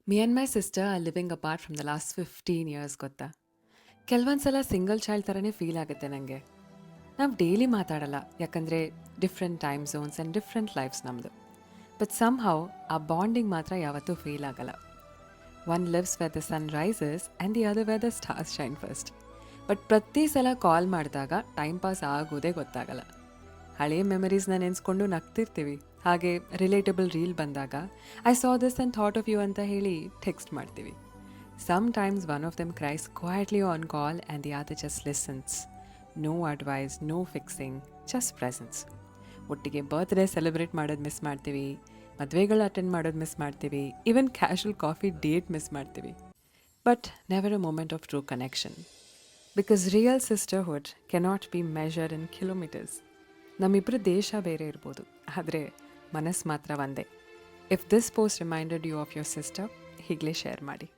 Me and my sister are living apart from the last 15 years ಗೊತ್ತಾ. ಕೆಲವೊಂದ್ಸಲ single child ಥರನೇ feel ಆಗುತ್ತೆ ನನಗೆ. ನಾವು ಡೈಲಿ ಮಾತಾಡಲ್ಲ, ಯಾಕಂದರೆ different time zones and different lives ನಮ್ಮದು. ಬಟ್ ಸಮ್ ಹೌ ಆ ಬಾಂಡಿಂಗ್ ಮಾತ್ರ ಯಾವತ್ತೂ ಫೇಲ್ ಆಗಲ್ಲ. One lives where the sun rises and the other where the stars shine first. But ಪ್ರತಿ ಸಲ ಕಾಲ್ ಮಾಡಿದಾಗ ಟೈಮ್ ಪಾಸ್ ಆಗೋದೇ ಗೊತ್ತಾಗಲ್ಲ. ಹಳೆಯ ಮೆಮರೀಸ್ನ ನೆನೆಸ್ಕೊಂಡು ನಗ್ತಿರ್ತೀವಿ. ಹಾಗೆ ರಿಲೇಟಬಲ್ ರೀಲ್ ಬಂದಾಗ I saw this and thought of you ಅಂತ ಹೇಳಿ ಟೆಕ್ಸ್ಟ್ ಮಾಡ್ತೀವಿ. Sometimes one of them cries quietly on call and the other just listens. No advice, no fixing, just presence. ಒಟ್ಟಿಗೆ ಬರ್ತ್ಡೇ ಸೆಲೆಬ್ರೇಟ್ ಮಾಡೋದು miss ಮಾಡ್ತೀವಿ, ಮದುವೆಗಳು attend ಮಾಡೋದು miss ಮಾಡ್ತೀವಿ, even casual coffee date miss ಮಾಡ್ತೀವಿ. But never a moment of true connection. Because real sisterhood cannot be measured in kilometres. ನಮ್ಮಿಬ್ಬರು ದೇಶ ಬೇರೆ ಇರ್ಬೋದು, ಆದರೆ ಮನಸ್ಸು ಮಾತ್ರ ಒಂದೇ. If this post reminded you of your sister, ಈಗಲೇ ಶೇರ್ ಮಾಡಿ.